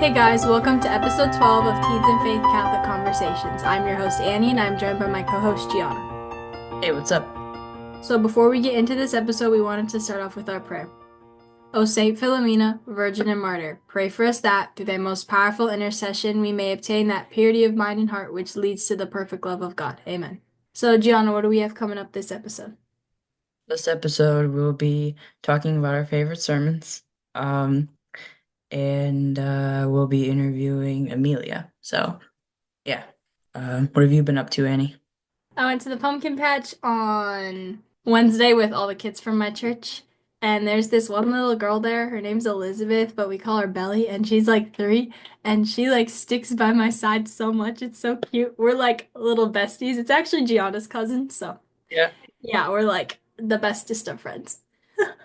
Hey guys, welcome to episode 12 of Teens and Faith Catholic Conversations. I'm your host Annie and I'm joined by my co-host Gianna. Hey, what's up? So before we get into this episode, we wanted to start off with our prayer. O Saint Philomena, Virgin and Martyr, pray for us that, through thy most powerful intercession, we may obtain that purity of mind and heart which leads to the perfect love of God. Amen. So Gianna, what do we have coming up this episode? This episode we'll be talking about our favorite sermons, um, and we'll be interviewing Amelia. So, yeah. What have you been up to, Annie? I went to the pumpkin patch on Wednesday with all the kids from my church. And there's this one little girl there. Her name's Elizabeth, but we call her Belly, and she's like 3, and she like sticks by my side so much. It's so cute. We're like little besties. It's actually Gianna's cousin, so Yeah, yeah, we're like the bestest of friends.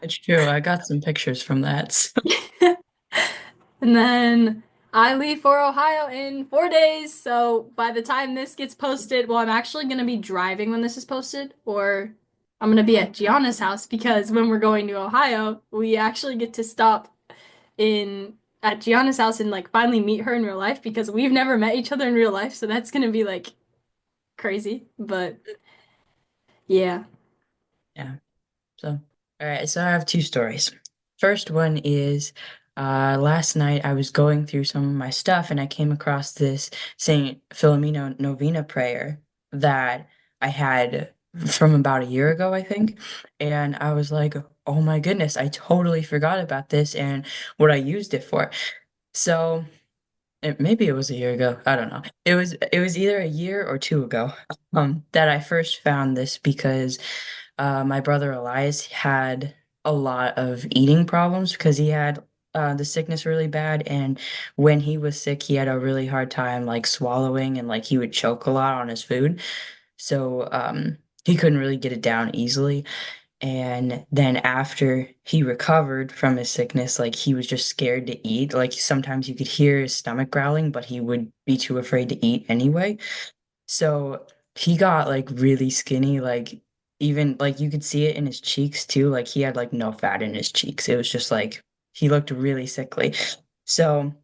it's true. I got some pictures from that. So. And then I leave for Ohio in 4 days. So by the time this gets posted, well, I'm actually going to be driving when this is posted, or I'm going to be at Gianna's house because when we're going to Ohio, we actually get to stop in at Gianna's house and like finally meet her in real life because we've never met each other in real life. So that's going to be like crazy. But yeah. Yeah. So, all right. So I have two stories. First one is last night I was going through some of my stuff and I came across this Saint Philomena Novena prayer that I had from about a year ago, I think. And I was like, oh my goodness, I totally forgot about this and what I used it for. So maybe it was a year ago. I don't know. It was either a year or two ago that I first found this because my brother Elias had a lot of eating problems because he had the sickness really bad, and when he was sick, he had a really hard time like swallowing and like he would choke a lot on his food. So he couldn't really get it down easily. And then after he recovered from his sickness, like he was just scared to eat. Like sometimes you could hear his stomach growling, but he would be too afraid to eat anyway. So he got like really skinny, like even like you could see it in his cheeks too. Like he had like no fat in his cheeks. It was just like he looked really sickly. So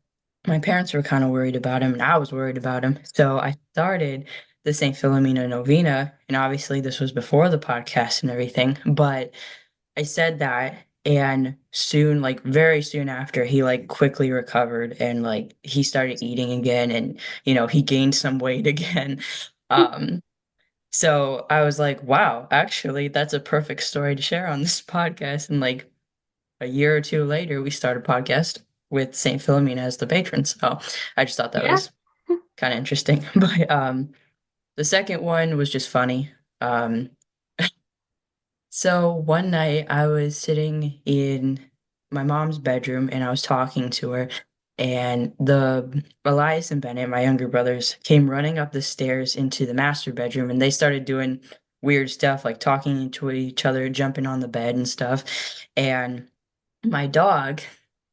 my parents were kind of worried about him and I was worried about him. So I started the St. Philomena Novena, and obviously this was before the podcast and everything, but I said that and soon, like very soon after, he like quickly recovered and like he started eating again and he gained some weight again. Um, so I was like, wow, actually that's a perfect story to share on this podcast. And like a year or two later, we started a podcast with Saint Philomena as the patron. So I just thought that Yeah. was kind of interesting. But the second one was just funny. Um, So one night I was sitting in my mom's bedroom and I was talking to her, and the Elias and Bennett, my younger brothers, came running up the stairs into the master bedroom and they started doing weird stuff like talking to each other, jumping on the bed and stuff. And my dog,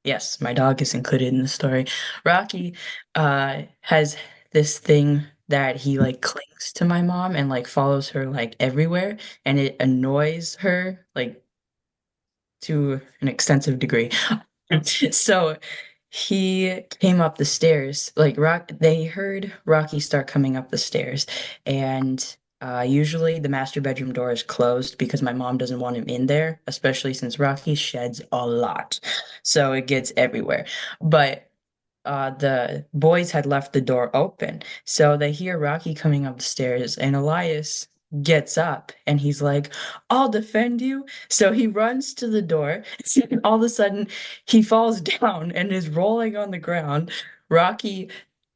yes, my dog is included in the story. Rocky has this thing that he like clings to my mom and like follows her like everywhere, and it annoys her like to an extensive degree. So he came up the stairs, like they heard Rocky start coming up the stairs, and usually the master bedroom door is closed because my mom doesn't want him in there, especially since Rocky sheds a lot. So it gets everywhere. But the boys had left the door open. So they hear Rocky coming up the stairs, and Elias gets up and he's like, I'll defend you. So he runs to the door. All of a sudden, he falls down and is rolling on the ground. Rocky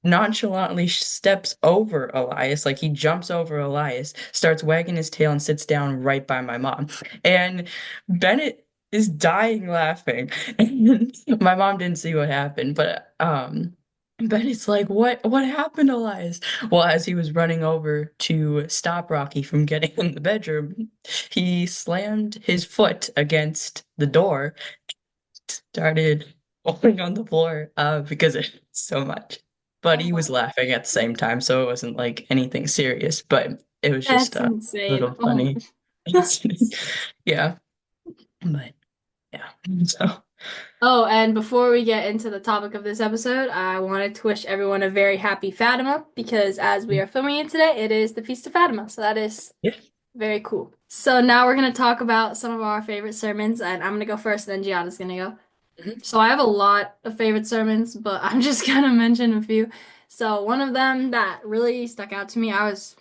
nonchalantly steps over Elias, like he jumps over Elias, starts wagging his tail, and sits down right by my mom. And Bennett is dying laughing. And my mom didn't see what happened, but it's like, what happened, Elias? Well, as he was running over to stop Rocky from getting in the bedroom, he slammed his foot against the door, started falling on the floor because it hurt so much. But Oh he was my. laughing at the same time, so it wasn't like anything serious, but it was just That's a insane. little Oh funny incident. Yeah, but yeah. So. Oh, and before we get into the topic of this episode, I wanted to wish everyone a very happy Fatima because as we are filming it today, it is the Feast of Fatima. So that is Yeah. very cool. So now we're going to talk about some of our favorite sermons, and I'm going to go first, and then Gianna's going to go. Mhm. So I have a lot of favorite sermons, but I'm just going to mention a few. So one of them that really stuck out to me, I was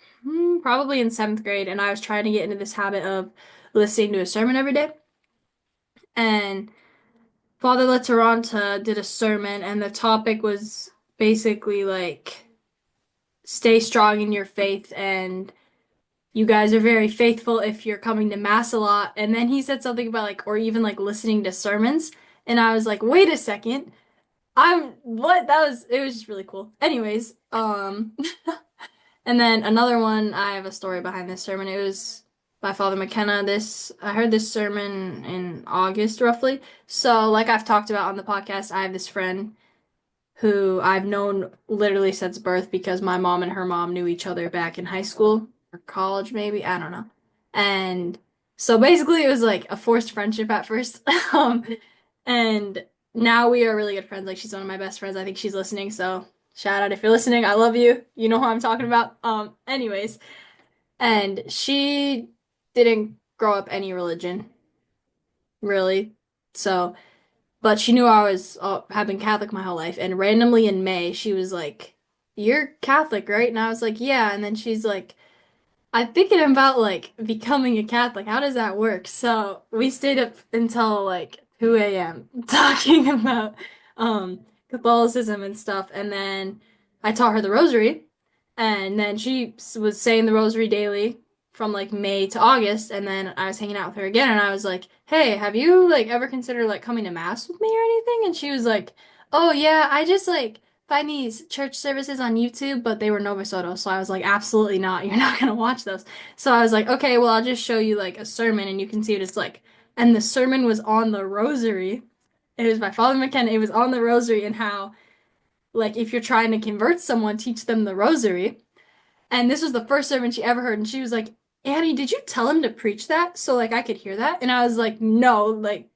probably in seventh grade, and I was trying to get into this habit of listening to a sermon every day. And Father Lateranta did a sermon, and the topic was basically like stay strong in your faith, and you guys are very faithful if you're coming to mass a lot. And then he said something about like, or even like listening to sermons, and I was like, wait a second, I'm what? That was it was just really cool. Anyways, and then another one, I have a story behind this sermon. It was by Father McKenna. This I heard this sermon in August roughly. So, like I've talked about on the podcast, I have this friend who I've known literally since birth because my mom and her mom knew each other back in high school or college, maybe. I don't know. And so basically, it was like a forced friendship at first. Um, and now we are really good friends. Like, she's one of my best friends. I think she's listening. So, shout out if you're listening. I love you. You know who I'm talking about. Anyways, and she didn't grow up any religion, really. So, but she knew I was have been Catholic my whole life, and randomly in May she was like, "You're Catholic, right?" And I was like, "Yeah." And then she's like, "I'm thinking about like becoming a Catholic. How does that work?" So we stayed up until like 2 a.m. talking about Catholicism and stuff, and then I taught her the Rosary, and then she was saying the Rosary daily from like May to August, and then I was hanging out with her again, and I was like, "Hey, have you like ever considered like coming to mass with me or anything?" And she was like, "Oh yeah, I just like find these church services on YouTube, but they were Novus Ordo." So I was like, "Absolutely not. You're not gonna watch those." So I was like, "Okay, well I'll just show you like a sermon, and you can see what it's like." And the sermon was on the Rosary. It was by Father McKenna. It was on the Rosary and how like if you're trying to convert someone, teach them the Rosary. And this was the first sermon she ever heard. And she was like, Annie, did you tell him to preach that so like I could hear that? And I was like, no, like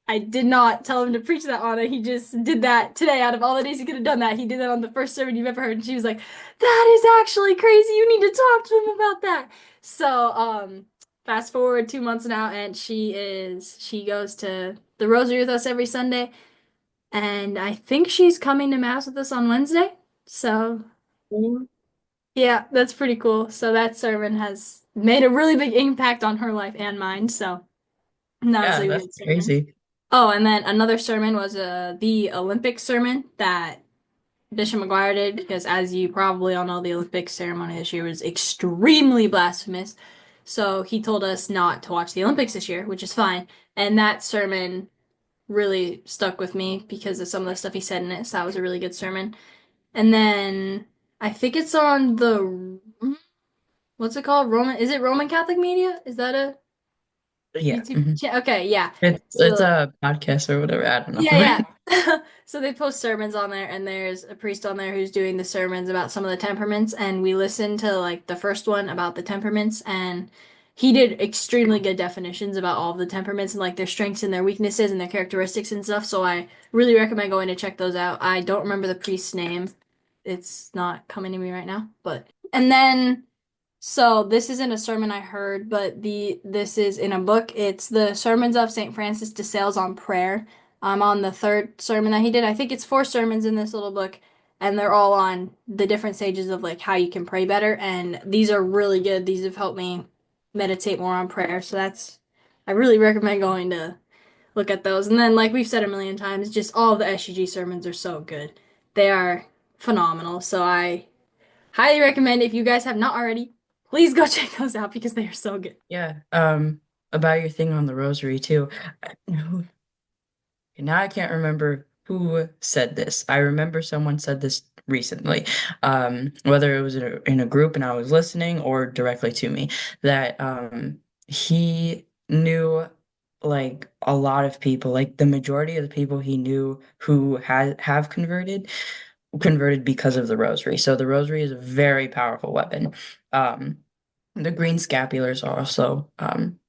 I did not tell him to preach that on it. He just did that today. Out of all the days he could have done that, he did that on the first sermon you've ever heard. And she was like, that is actually crazy. You need to talk to him about that. So, fast forward 2 months now, and she goes to the Rosary with us every Sunday. And I think she's coming to Mass with us on Wednesday. So yeah, that's pretty cool. So that sermon has made a really big impact on her life and mine. So that was Yeah, a that's good sermon. crazy. Oh, and then another sermon was the Olympic sermon that Bishop Maguire did because, as you probably all know, the Olympic ceremony this year was extremely blasphemous. So he told us not to watch the Olympics this year, which is fine. And that sermon really stuck with me because of some of the stuff he said in it. So that was a really good sermon. And then I think it's on the what's it called? Roman? Is it Roman Catholic Media? Is that a Yeah. YouTube channel? Okay, yeah. It's So a podcast or whatever. I don't yeah, know. yeah. So they post sermons on there, and there's a priest on there who's doing the sermons about some of the temperaments, and we listened to like the first one about the temperaments, and he did extremely good definitions about all of the temperaments and like their strengths and their weaknesses and their characteristics and stuff. So I really recommend going to check those out. I don't remember the priest's name. It's not coming to me right now, but and then so this isn't a sermon I heard, but the this is in a book. It's the Sermons of St. Francis de Sales on Prayer. I'm on the third sermon that he did. I think it's four sermons in this little book, and they're all on the different stages of like how you can pray better. And these are really good. These have helped me meditate more on prayer. So that's I really recommend going to look at those. And then like we've said a million times, just all of the SUG sermons are so good. They are phenomenal. So I highly recommend if you guys have not already, please go check those out because they are so good. Yeah. About your thing on the rosary too. Now I can't remember who said this. I remember someone said this recently, whether it was in a group and I was listening or directly to me, that he knew like a lot of people, like the majority of the people he knew who have converted because of the rosary. So the rosary is a very powerful weapon. Um, the green scapulars are also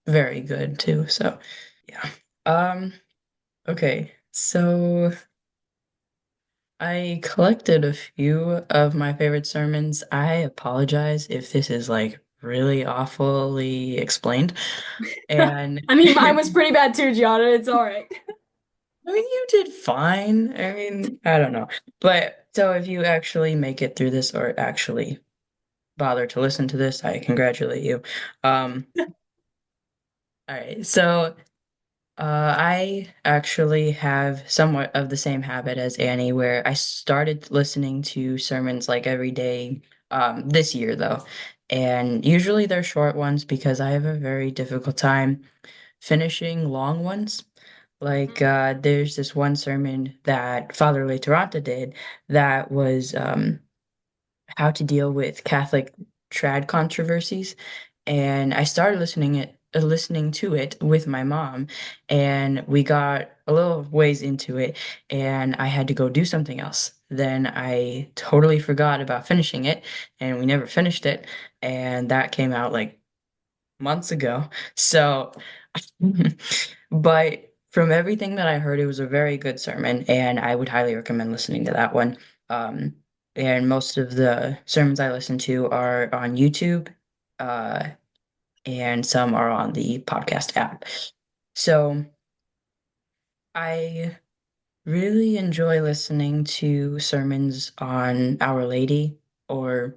very good too. So yeah. Um, Okay, So I collected a few of my favorite sermons. I apologize if this is like really awfully explained. And I mean, mine I was pretty bad too, Gianna. It's all right. mean, you did fine. I mean, I don't know. But so if you actually make it through this or actually bother to listen to this, I congratulate you. Um, all right. So I actually have somewhat of the same habit as Annie, where I started listening to sermons like every day this year, though. And usually they're short ones because I have a very difficult time finishing long ones. Like, there's this one sermon that Father Lateranta did that was how to deal with Catholic trad controversies, and I started listening to it with my mom, and we got a little ways into it, and I had to go do something else. Then I totally forgot about finishing it, and we never finished it, and that came out like months ago. So, but from everything that I heard, it was a very good sermon, and I would highly recommend listening to that one. Um, and most of the sermons I listen to are on YouTube, uh, and some are on the podcast app. So I really enjoy listening to sermons on Our Lady or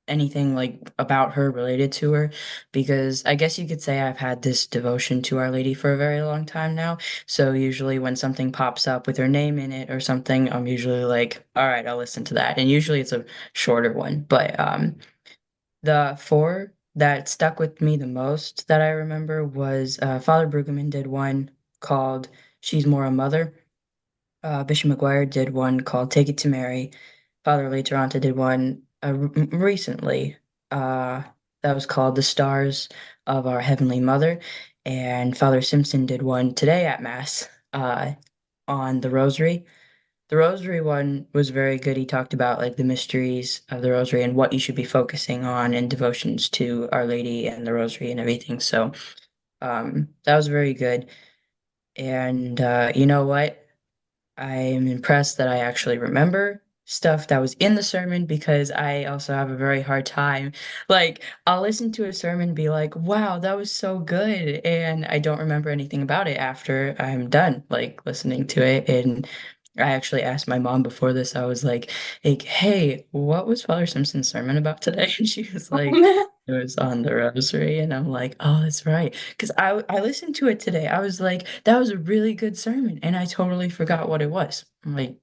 anything like about her related to her, because I guess you could say I've had this devotion to Our Lady for a very long time now. So usually when something pops up with her name in it or something, I'm usually like, all right, I'll listen to that. And usually it's a shorter one, but the four that stuck with me the most that I remember was Father Brueggemann did one called She's More a Mother. Bishop Maguire did one called Take It to Mary. Father Lateranta did one recently uh, that was called The Stars of Our Heavenly Mother. And Father Simpson did one today at Mass on the Rosary. The Rosary one was very good. He talked about like the mysteries of the Rosary and what you should be focusing on in devotions to Our Lady and the Rosary and everything. So that was very good. And you know what? I am impressed that I actually remember stuff that was in the sermon, because I also have a very hard time. Like, I'll listen to a sermon and be like, wow, that was so good. And I don't remember anything about it after I'm done, like, listening to it. And I actually asked my mom before this, I was like, hey, what was Father Simpson's sermon about today? And she was like, it was on the rosary, and I'm like, oh, that's right. Because I listened to it today. I was like, that was a really good sermon, and I totally forgot what it was. I'm like,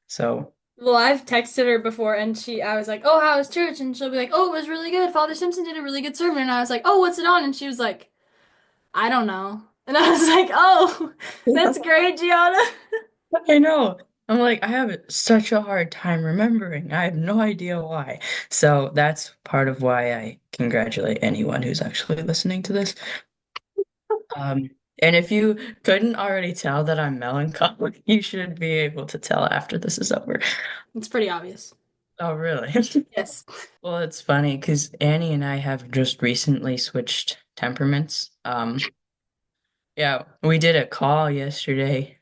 so Well, I've texted her before and I was like, "Oh, how was church?" And she'll be like, "Oh, it was really good. Father Simpson did a really good sermon." And I was like, "Oh, what's it on?" And she was like, "I don't know." And I was like, "Oh, that's great, Gianna." I know. I'm like, I have such a hard time remembering. I have no idea why. So that's part of why I congratulate anyone who's actually listening to this. And if you couldn't already tell that I'm melancholic, you should be able to tell after this is over. It's pretty obvious. Oh, really? Yes. Well, it's funny because Annie and I have just recently switched temperaments. Yeah, we did a call yesterday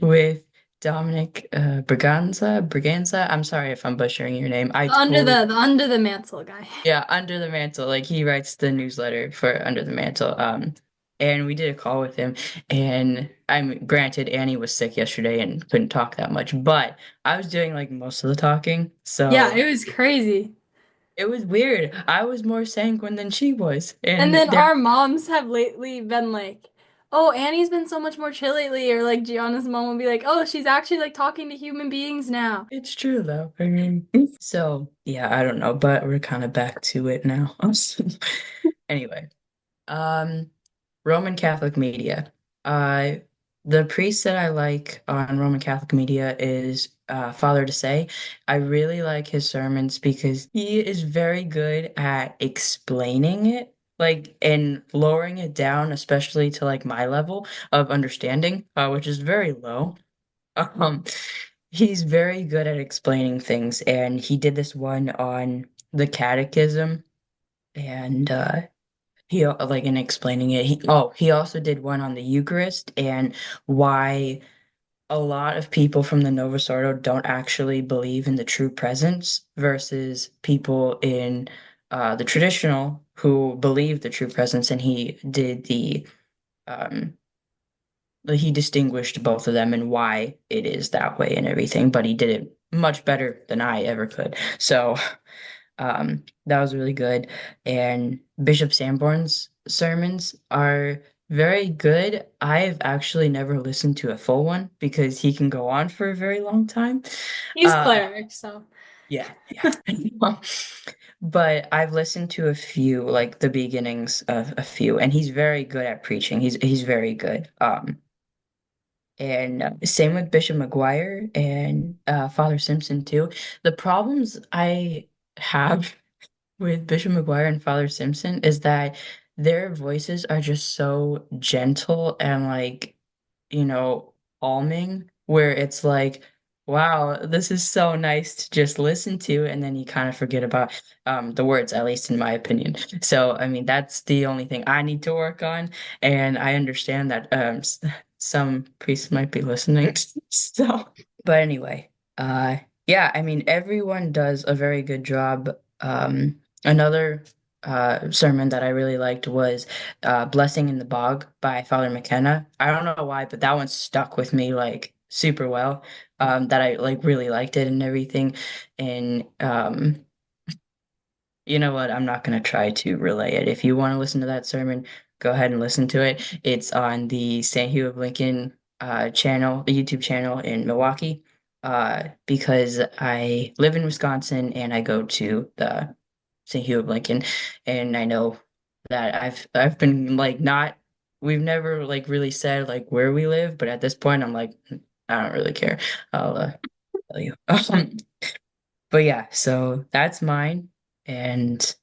with Dominic Braganza. I'm sorry if I'm butchering your name. I totally The under the mantle guy. Yeah, Under the Mantle. Like he writes the newsletter for Under the Mantle. And we did a call with him. And I'm granted Annie was sick yesterday and couldn't talk that much, but I was doing like most of the talking. Yeah, So it was crazy. it was weird. I was more sanguine than she was. And And then there our moms have lately been like, "Oh, Annie's been so much more chill lately," or like Gianna's mom will be like, "Oh, she's actually like talking to human beings now." it's true though. I mean, so yeah, I don't know, but we're kind of back to it now. Anyway. Um, Roman Catholic media. Uh, the priest that I like on Roman Catholic media is Father to Say. I really like his sermons because he is very good at explaining it, like, and lowering it down, especially to like my level of understanding, which is very low. Um, he's very good at explaining things, and he did this one on the catechism, and like in explaining it. He also did one on the Eucharist and why a lot of people from the Novus Ordo don't actually believe in the true presence versus people in the traditional who believe the true presence, and he did um, he distinguished both of them and why it is that way and everything, but he did it much better than I ever could. So that was really good. And Bishop Sanborn's sermons are very good. I've actually never listened to a full one because he can go on for a very long time. He's Uh, cleric, so. yeah. But I've listened to a few, like the beginnings of a few, and he's very good at preaching. He's very good. And same with Bishop Maguire and Father Simpson too. The problems I have with Bishop Maguire and Father Simpson is that their voices are just so gentle and like, you know, calming, where it's like, wow, this is so nice to just listen to, and then you kind of forget about the words, at least in my opinion. So, I mean, that's the only thing I need to work on, and I understand that some priests might be listening. So, but anyway, uh yeah, I mean, everyone does a very good job. Another sermon that I really liked was Blessing in the Bog by Father McKenna. I don't know why, but that one stuck with me like super well. That I like really liked it and everything. And you know what? I'm not gonna try to relay it. If you want to listen to that sermon, go ahead and listen to it. It's on the St. Hugh of Lincoln channel, the YouTube channel in Milwaukee. Because I live in Wisconsin and I go to the St. Hugh of Lincoln, and I know that I've been like not we've never like really said like where we live, but at this point I'm like I don't really care. I'll tell you. But yeah, so that's mine, and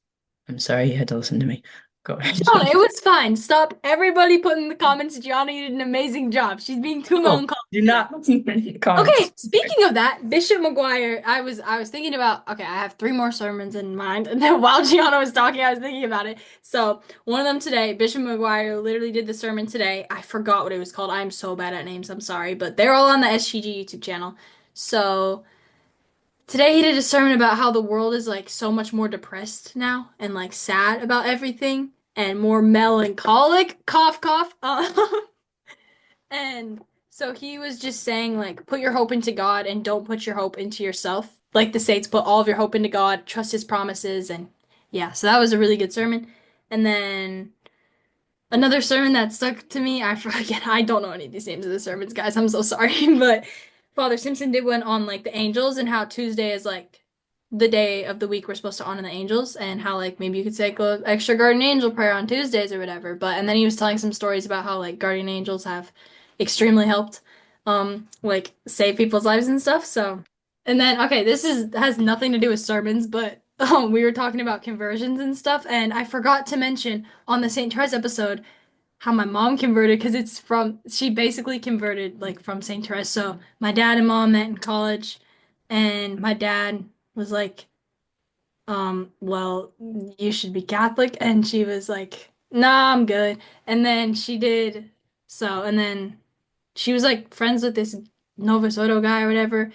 I'm sorry you had to listen to me. Go ahead. Gianna, it was fine. Stop everybody put in the comments. Gianna, you did an amazing job. She's being too Oh, melancholic do today. not listen to any Okay, comments. speaking of that, Bishop Maguire, I was thinking about, okay, I have three more sermons in mind, and then while Gianna was talking, I was thinking about it. So one of them today, Bishop Maguire literally did the sermon today. I forgot what it was called. I'm so bad at names, I'm sorry, but they're all on the SGG YouTube channel. So today he did a sermon about how the world is like so much more depressed now and like sad about everything and more melancholic, cough cough. And so he was just saying, like, put your hope into God and don't put your hope into yourself. Like the saints, put all of your hope into God, trust his promises. And yeah, so that was a really good sermon. And then another sermon that stuck to me, I forget, I don't know any of these names of the sermons, guys. I'm so sorry. But Father Simpson did one on like the angels and how Tuesday is like the day of the week we're supposed to honor the angels and how like maybe you could say go extra guardian angel prayer on Tuesdays or whatever. But and then he was telling some stories about how like guardian angels have extremely helped like save people's lives and stuff. So and then okay, this is has nothing to do with sermons, but we were talking about conversions and stuff, and I forgot to mention on the St. Therese episode how my mom converted because it's from she basically converted like from St. Therese. So my dad and mom met in college, and my dad was like, well, you should be Catholic, and she was like, nah, I'm good. And then she did so, and then she was like friends with this Novus Ordo guy or whatever.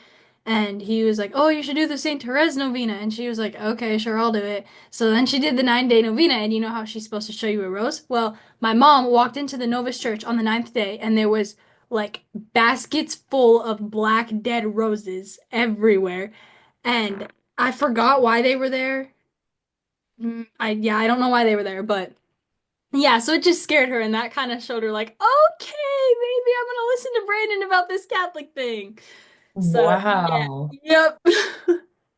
And he was like, "Oh, you should do the Saint Therese novena." And she was like, "Okay, sure, I'll do it." So then she did the 9 day novena, and you know how she's supposed to show you a rose? Well, my mom walked into the Novus Church on the ninth day, and there was like baskets full of black dead roses everywhere. And I forgot why they were there. I don't know why they were there, but yeah, so it just scared her, and that kind of showed her like, okay, maybe I'm gonna listen to Brandon about this Catholic thing. So yeah, Wow, yep.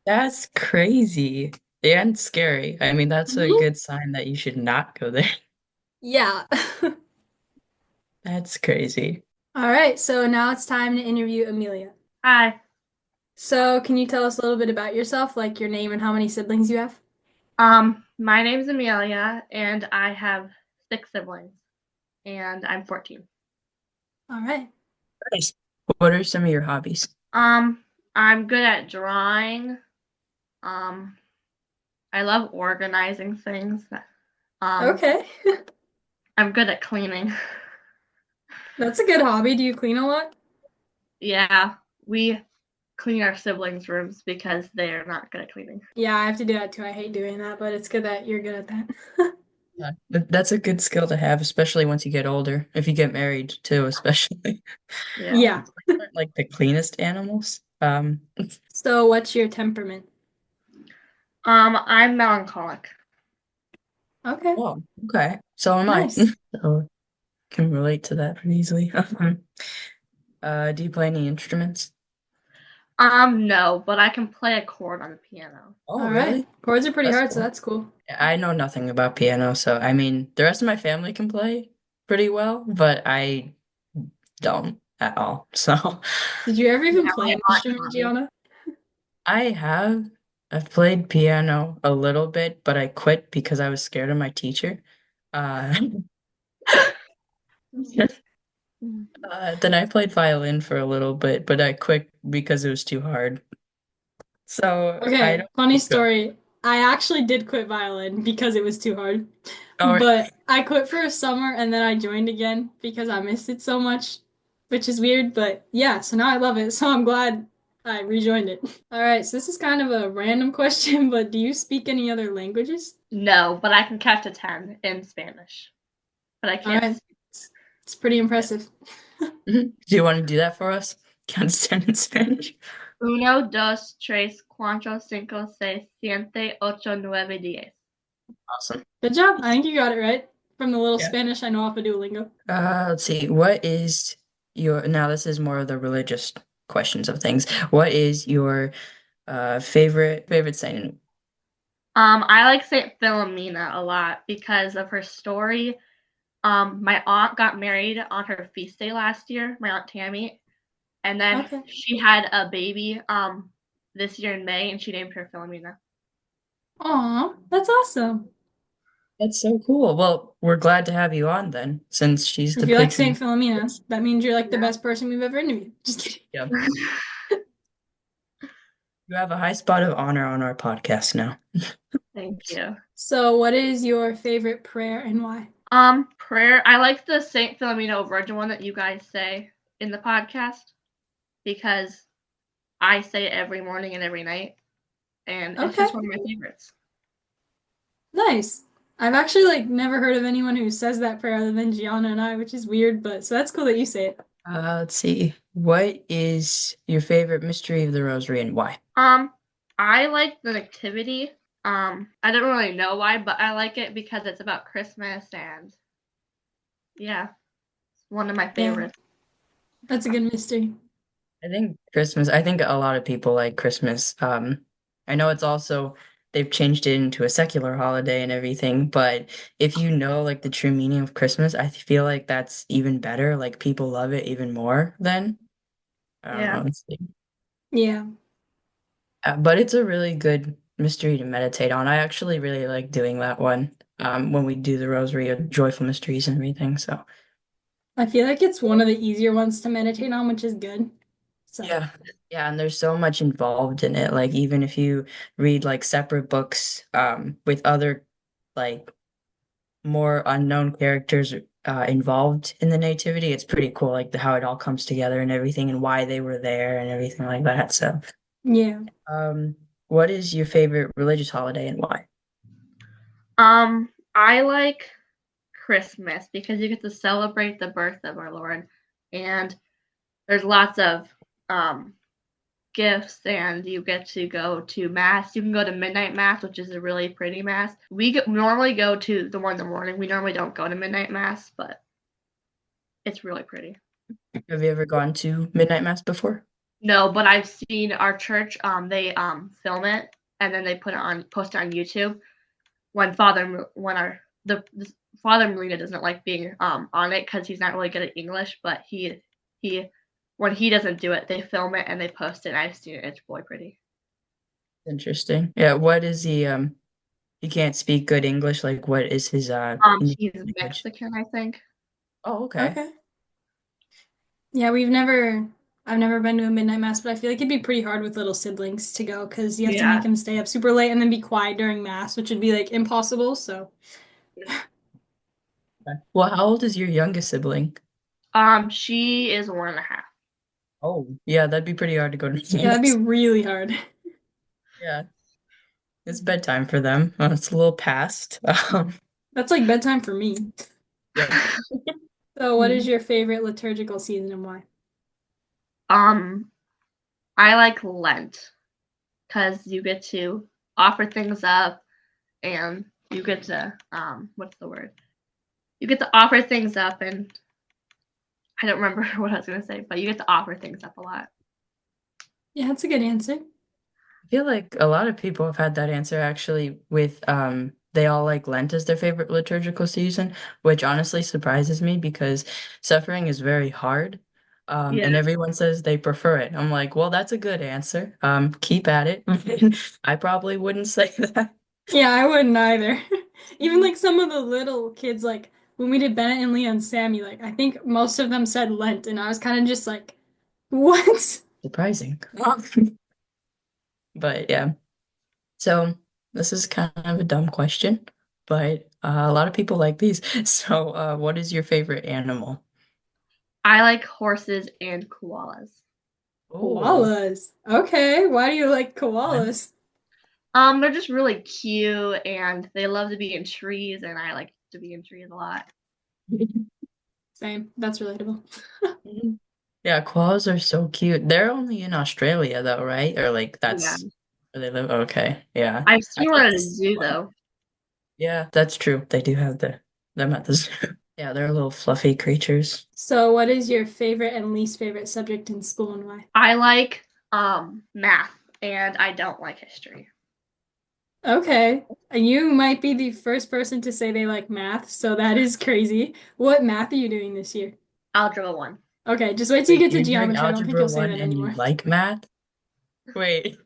that's crazy and scary. I mean, that's a Mhm. good sign that you should not go there. Yeah. That's crazy. All right, so now it's time to interview Amelia. Hi. So can you tell us a little bit about yourself, like your name and how many siblings you have? My name's Amelia, and I have six siblings, and I'm 14. All right. Nice. What are some of your hobbies? I'm good at drawing. Um, I love organizing things. Um, Okay. I'm good at cleaning. That's a good hobby. Do you clean a lot? Yeah, we clean our siblings' rooms because they are not good at cleaning. Yeah, I have to do that too. I hate doing that, but it's good that you're good at that. Yeah, that's a good skill to have, especially once you get older. If you get married too, especially. Yeah. Yeah. Aren't like the cleanest animals. So, what's your temperament? I'm melancholic. Okay. Oh, okay. So am I. Nice. So can relate to that pretty easily. Do you play any instruments? No, but I can play a chord on the piano. Oh, All right. really? Chords are pretty That's hard, so cool. that's cool. I know nothing about piano, so I mean, the rest of my family can play pretty well, but I don't at all. So Did you ever Yeah, even play my an aunt instrument, taught me. Gianna? I have I've played piano a little bit, but I quit because I was scared of my teacher. Uh, then I played violin for a little bit, but I quit because it was too hard. So I Okay, don't funny feel good. story. I actually did quit violin because it was too hard. Oh, But I quit for a summer and then I joined again because I missed it so much, which is weird, but yeah, so now I love it. So I'm glad I rejoined it. All right, so this is kind of a random question, but do you speak any other languages? No, but I can count to 10 in Spanish. But I All can't. right, it's pretty impressive. do you want to do that for us? Can't stand in Spanish. Uno, dos, tres, cuatro, cinco, seis, siete, ocho, nueve, diez. Awesome. Good job. I think you got it right from the little Yeah. Spanish I know off of Duolingo. Let's see. What is your now this is more of the religious questions of things. What is your favorite saint? I like Saint Philomena a lot because of her story. My aunt got married on her feast day last year, my aunt Tammy, and then Okay. she had a baby this year in May, and she named her Philomena. Aw, that's awesome. That's so cool. Well, we're glad to have you on then, since she's If the you like patron. Saint Philomena, that means you're like the Yeah. best person we've ever interviewed. Just kidding. Yeah. You have a high spot of honor on our podcast now. Thank you. So, what is your favorite prayer and why? Prayer. I like the Saint Philomena Virgin one that you guys say in the podcast because I say it every morning and every night, and it's Okay, just one of my favorites. nice. I've actually never heard of anyone who says that prayer other than Gianna and I, which is weird, but so that's cool that you say it. Let's see. What is your favorite mystery of the Rosary and why? I like the Nativity. I don't really know why, but I like it because it's about Christmas and yeah, it's one of my Yeah, favorites. that's a good mystery. I think a lot of people like Christmas. I know it's also they've changed it into a secular holiday and everything, but if you know like the true meaning of Christmas, I feel like that's even better. Like people love it even more then. I don't Yeah. know. Yeah, But it's a really good mystery to meditate on. I actually really like doing that one. When we do the Rosary of Joyful Mysteries and everything. So I feel like it's one of the easier ones to meditate on, which is good. So, yeah. Yeah, and there's so much involved in it. Like even if you read like separate books with other like more unknown characters involved in the nativity, it's pretty cool like how it all comes together and everything and why they were there and everything like that. So, yeah. um what is your favorite religious holiday and why? I like Christmas because you get to celebrate the birth of our Lord, and there's lots of um gifts, and you get to go to mass. You can go to midnight mass, which is a really pretty mass. Normally go to the one in the morning. We normally don't go to midnight mass, but it's really pretty. Have you ever gone to midnight mass before? No, but I've seen our church. They film it and then they post it on YouTube. When the Father Molina doesn't like being on it because he's not really good at English, but he when he doesn't do it, they film it and they post it. And I've seen it. It's really pretty. Interesting. Yeah, what is he can't speak good English, like what is his native He's language? Mexican, I think. Oh, okay. Okay. Yeah, I've never been to a midnight mass, but I feel like it'd be pretty hard with little siblings to go because you have to Yeah, make them stay up super late and then be quiet during mass, which would be like impossible. So Well, how old is your youngest sibling? She is 1.5. Oh, yeah, that'd be pretty hard to go to Yeah, that'd be sleep. really hard. Yeah, it's bedtime for them. It's a little past. That's like bedtime for me. Yeah. So, what is your favorite liturgical season and why? Um, I like Lent because you get to offer things up and you get to what's the word? You get to offer things up and I don't remember what I was gonna say, but you get to offer things up a lot. Yeah, that's a good answer. I feel like a lot of people have had that answer actually with they all like Lent as their favorite liturgical season, which honestly surprises me because suffering is very hard. Yeah. And everyone says they prefer it. I'm like, well, that's a good answer. Keep at it. I probably wouldn't say that. Yeah, I wouldn't either. Even like some of the little kids, like when we did Bennett and Leah and Sammy, like I think most of them said Lent, and I was kind of just like, what? Surprising. But yeah. So this is kind of a dumb question, but a lot of people like these. So, what is your favorite animal? I like horses and koalas. Oh, Koalas. Okay, why do you like fun. koalas? They're just really cute and they love to be in trees and I like to be in trees a lot. Same. That's relatable. Yeah, koalas are so cute. They're only in Australia though, right? Or like Yeah. that's where they live. Okay, yeah. I've I'd seen one like at to a see zoo one. though. Yeah, that's true. They do have them at the zoo. Yeah, they're little fluffy creatures. So, what is your favorite and least favorite subject in school and why? I like math and I don't like history. Okay. You might be the first person to say they like math, so that is crazy. What math are you doing this year? Algebra 1. Okay, just wait till you Wait, get to you're doing geometry. I don't think algebra you'll say one that and you anymore. like math? Wait.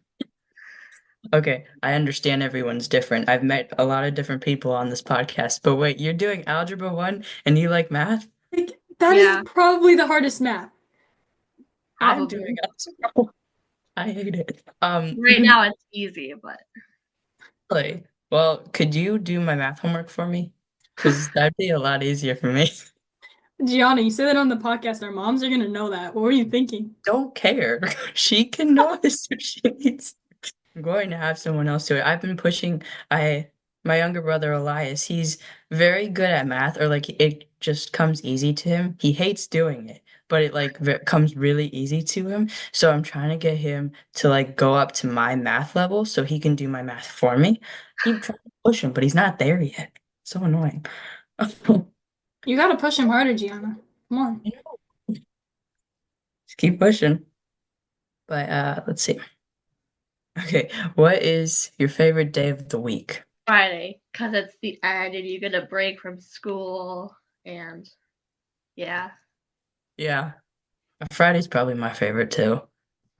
Okay, I understand everyone's different. I've met a lot of different people on this podcast, but wait, you're doing algebra one and you like math? Like, that is Yeah, probably the hardest math. I'm doing probably. algebra one. I hate it. Right now it's easy, but Really? Well, could you do my math homework for me? Because that'd be a lot easier for me. Gianna, you say that on the podcast. Our moms are gonna know that. What were you thinking? Don't care. She can notice if she needs. I'm going to have someone else do it. I've been pushing I my younger brother Elias, he's very good at math or like it just comes easy to him. He hates doing it, but it like comes really easy to him. So I'm trying to get him to like go up to my math level so he can do my math for me. Keep trying to push him, but he's not there yet. So annoying. You gotta push him harder, Gianna. Come on. Just keep pushing. But let's see. Okay, what is your favorite day of the week? Friday because it's the end and you get a break from school and yeah. Yeah, Friday's probably my favorite too.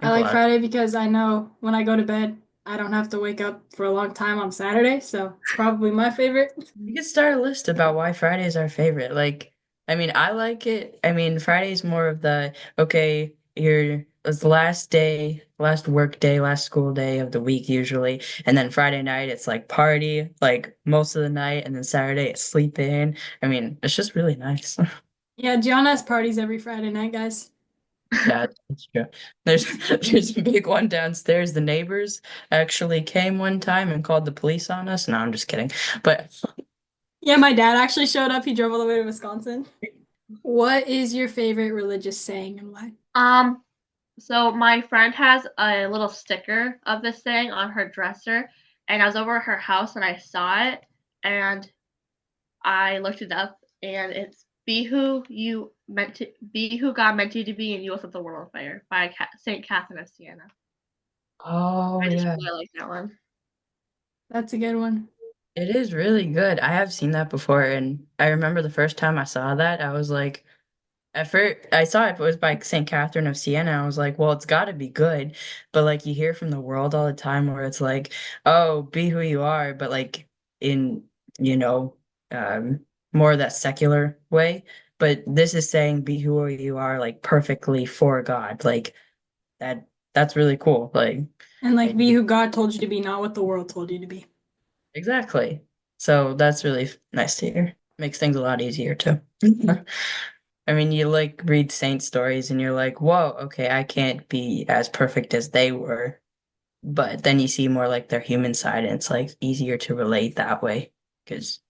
I I think a like lot of Friday because I know when I go to bed, I don't have to wake up for a long time on Saturday, so it's probably my favorite. we could start a list about why Friday is our favorite. Like, I mean, I like it. I mean, Friday's more of the okay, here it's the last day, last work day, last school day of the week usually. And then Friday night it's like party, like most of the night, and then Saturday it's sleep in. I mean, it's just really nice. Yeah, Gianna has parties every Friday night, guys. Yeah, that's true. There's there's a big one downstairs. The neighbors actually came one time and called the police on us. No, I'm just kidding. But Yeah, my dad actually showed up. He drove all the way to Wisconsin. What is your favorite religious saying and why? Um so my friend has a little sticker of this thing on her dresser and I was over at her house and I saw it and I looked it up and it's be who God meant you to be and you will set the world on fire by Saint Catherine of Siena. oh I just yeah. really like that one. That's a good one. It is really good. I have seen that before, and I remember the first time I saw that, I was like, at first I saw it was by St. Catherine of Siena. I was like, well, it's got to be good. But like you hear from the world all the time where it's like, oh, be who you are, but like in, you know, more of that secular way. But this is saying be who you are, like perfectly for God. Like that, that's really cool. Like, And like I, be who God told you to be, not what the world told you to be. exactly. So that's really nice to hear. Makes things a lot easier too. I mean, you like read saint stories and you're like, whoa, okay, I can't be as perfect as they were. But then you see more like their human side and it's like easier to relate that way because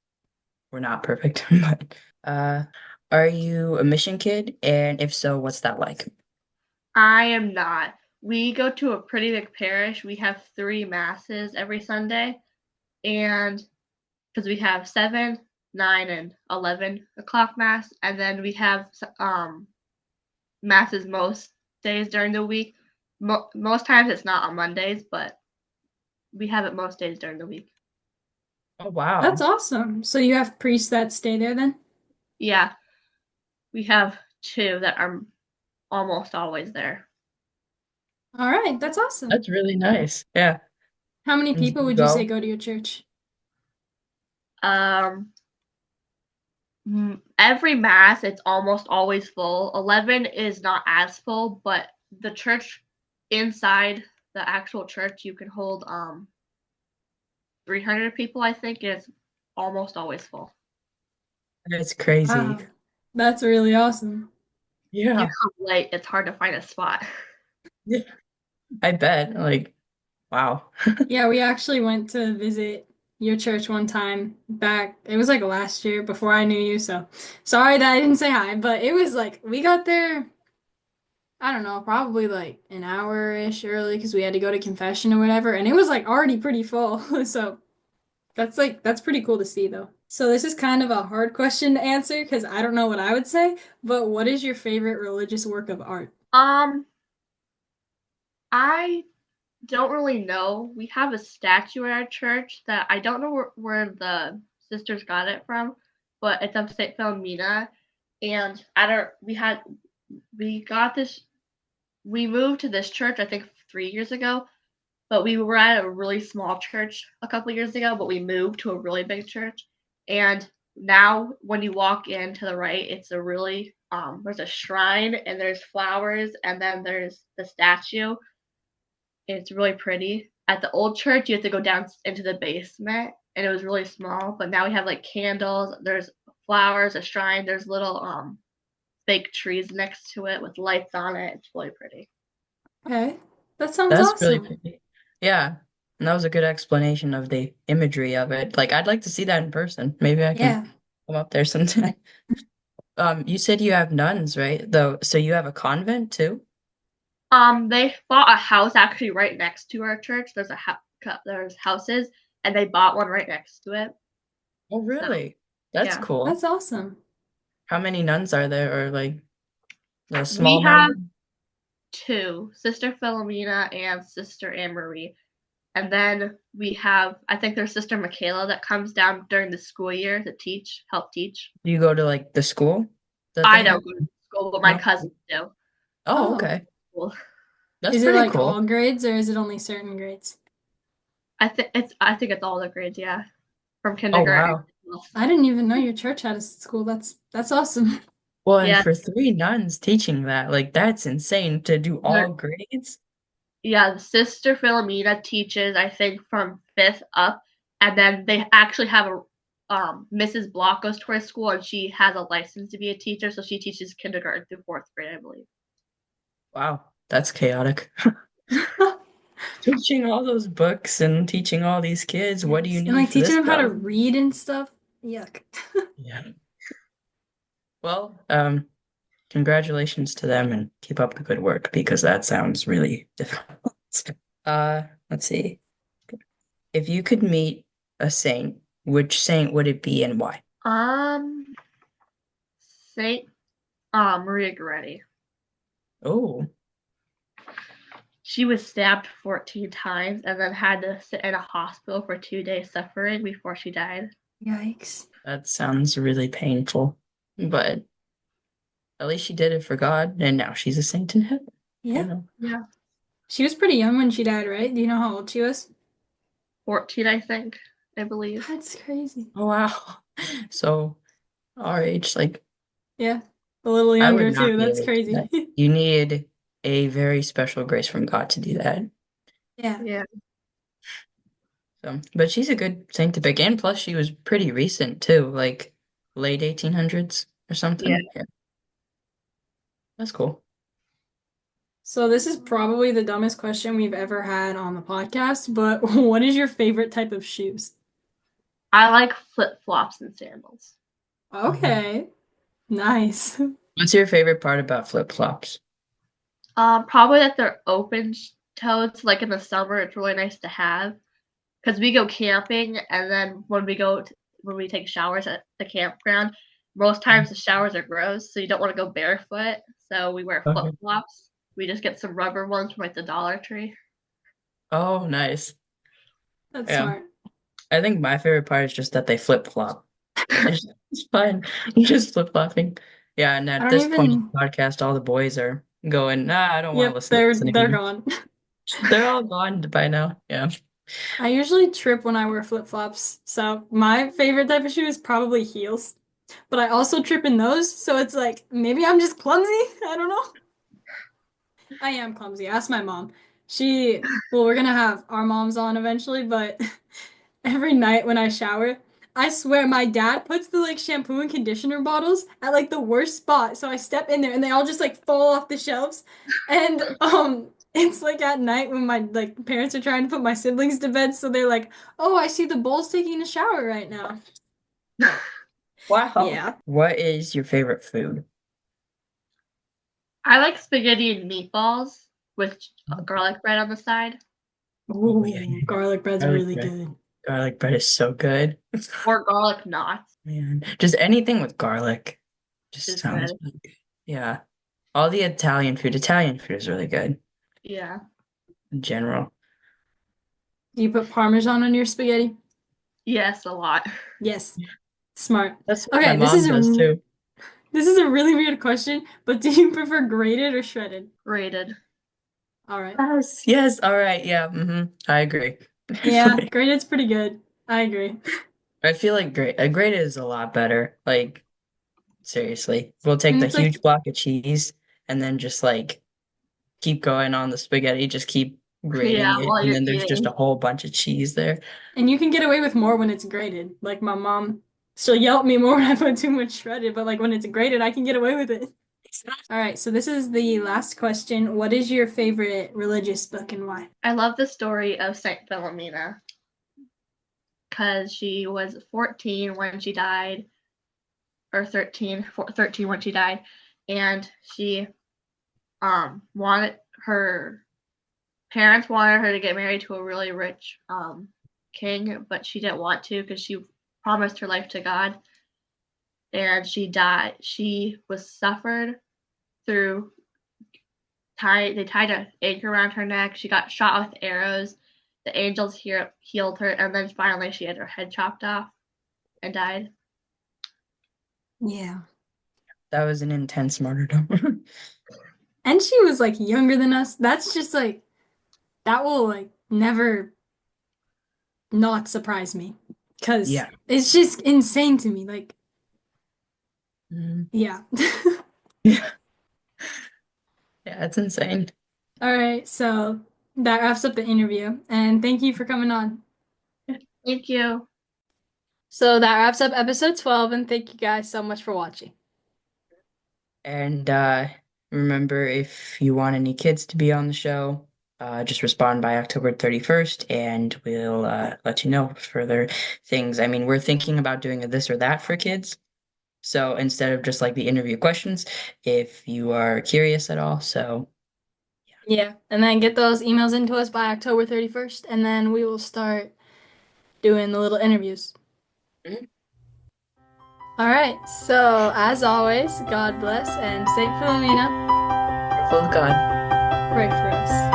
we're not perfect. But uh, are you a mission kid? And if so, what's that like? I am not. We go to a pretty big parish. We have 3 masses every Sunday, and because we have 7, 9, and 11 o'clock mass, and then we have masses most days during the week. Most times it's not on Mondays, but we have it most days during the week. Oh, That's wow. awesome. So you have priests that stay there then? Yeah, we have 2 that are almost always there. All right, that's awesome. That's really nice. Yeah. How many And do people you would you say go? go to your church? Um, every mass it's almost always full. 11 is not as full, but the church inside the actual church you can hold 300 people, I think, is almost always full. That's crazy. Wow, that's really awesome. If you Yeah. come late, it's hard to find a spot. Yeah. I bet. Like, wow. Yeah, we actually went to visit your church one time back. It was like last year before I knew you, so sorry that I didn't say hi, but it was like we got there, I don't know, probably like an hour-ish early because we had to go to confession or whatever, and it was like already pretty full. So that's pretty cool to see though. So this is kind of a hard question to answer because I don't know what I would say, but what is your favorite religious work of art? Um, I don't really know. We have a statue at our church that I don't know where the sisters got it from, but it's of Saint Philomena, and I don't. We got this. We moved to this church I think 3 years ago, but we were at a really small church a couple years ago, but we moved to a really big church, and now when you walk in to the right, it's a really there's a shrine and there's flowers and then there's the statue. It's really pretty. At the old church, you have to go down into the basement, and it was really small. But now we have like candles. There's flowers, a shrine. There's little fake trees next to it with lights on it. It's really pretty. Okay, that sounds That's really awesome. pretty. Yeah. And that was a good explanation of the imagery of it. Like, I'd like to see that in person. Maybe I can Yeah. come up there sometime. You said you have nuns, right? Though, so you have a convent too? They bought a house actually right next to our church. There's houses, and they bought one right next to it. Oh, So really? That's yeah, cool. That's awesome. How many nuns are there, or like a we small have number? 2, Sister Philomena and Sister Anne Marie. And then we have, I think there's Sister Michaela that comes down during the school year to help teach. Do you go to like the school that I they don't have? go to school, but my No? cousins do. Oh, Oh, okay. Cool. That's is it pretty like cool. all grades or is it only certain grades? I think it's all the grades, yeah, from Oh, kindergarten. wow. I didn't even know your church had a school. That's awesome. Well, and Yeah, for three nuns teaching that, like that's insane to do they're- all grades. yeah. Sister Philomena teaches, I think, from 5th up, and then they actually have a Mrs. Block goes to our school, and she has a license to be a teacher, so she teaches kindergarten through 4th grade, I believe. Wow, that's chaotic. Teaching all those books and teaching all these kids, what do you Yes. And need like for teaching this them how to job? read and stuff. Yuck. Yeah. Well, congratulations to them and keep up the good work because that sounds really difficult. Let's see. If you could meet a saint, which saint would it be and why? Um, Saint Maria Goretti. Oh, She was stabbed 14 times and then had to sit in a hospital for 2 days suffering before she died. Yikes. that sounds really painful. But at least she did it for God, and now she's a saint in heaven, you Yeah. know? Yeah, She was pretty young when she died, right? Do you know how old she was? 14, I think, I believe. That's crazy. Oh, wow. So, our age, like, Yeah. A little I would younger not too. be That's able to do crazy. that. You need a very special grace from God to do that. Yeah. Yeah. So, but she's a good saint to pick, and plus she was pretty recent too, like late 1800s or Yeah. something. Yeah, that's cool. So this is probably the dumbest question we've ever had on the podcast, but what is your favorite type of shoes? I like flip-flops and sandals. Mhm. Okay, nice. What's your favorite part about flip-flops? Probably that they're open-toed, so, like, in the summer, it's really nice to have. Because we go camping, and then when we take showers at the campground, most times the showers are gross, so you don't want to go barefoot. So we wear flip Okay. flops. We just get some rubber ones from like the Dollar Tree. Oh, nice. That's Yeah. smart. I think my favorite part is just that they flip-flop. It's fun. You're just flip-flopping. Yeah, and I at don't this point in even. the podcast, all the boys are going, nah, I don't want to Yep, listen to they're this they're anymore. gone. They're all gone by now. Yeah. I usually trip when I wear flip-flops, so my favorite type of shoe is probably heels. But I also trip in those, so it's like maybe I'm just clumsy. I don't know. I am clumsy. Ask my mom. Well, we're gonna have our moms on eventually, but every night when I shower, I swear my dad puts the like shampoo and conditioner bottles at like the worst spot. So I step in there and they all just like fall off the shelves. And it's like at night when my like parents are trying to put my siblings to bed, so they're like, "Oh, I see the bull's taking a shower right now." Wow. Yeah. What is your favorite food? I like spaghetti and meatballs with garlic bread on the side, Oh, yeah, Ooh, yeah, yeah. garlic bread's Garlic really bread. good. Garlic bread is so good. or garlic knots Man, just anything with garlic just is sounds good. really good. Yeah. All the Italian food is really good Yeah. in general. Do you put Parmesan on your spaghetti? Yes, a lot. Yes. Smart. That's what my Okay, mom does too. this is a really weird question, but do you prefer grated or shredded? Rated. All right. Yes, yes, all right, yeah, I agree. Yeah, grated's pretty good. I agree. I feel like a grate is a lot better. Like seriously, we'll take And the it's like, huge block of cheese and then just like keep going on the spaghetti, just keep Yeah, grating it, while and you're then there's just a eating. whole bunch of cheese there. and you can get away with more when it's grated. Like my mom, she'll yell at me more when I put too much shredded, but like when it's grated, I can get away with it. All right, so this is the last question. What is your favorite religious book and why? I love the story of Saint Philomena because she was 14 when she died, or 13 when she died, and she wanted her parents wanted her to get married to a really rich king, but she didn't want to because she promised her life to God, and she died. She was suffered through they tied an anchor around her neck. She got shot with arrows. The angels healed her, and then finally she had her head chopped off and died. Yeah. That was an intense martyrdom. And she was like younger than us. That's just like that will like never not surprise me because Yeah. it's just insane to me. Like, Mhm. yeah. Yeah, yeah, it's insane. All right, so that wraps up the interview, and thank you for coming on. Thank you. So that wraps up episode 12, and thank you guys so much for watching. And remember, if you want any kids to be on the show, just respond by October 31st, and we'll let you know further things. I mean, we're thinking about doing a this or that for kids. So instead of just like the interview questions, if you are curious at all, so Yeah, and then get those emails into us by October 31st, and then we will start doing the little interviews. Mhm. All right, so as always, God bless, and Saint Philomena, Full of God. pray for us.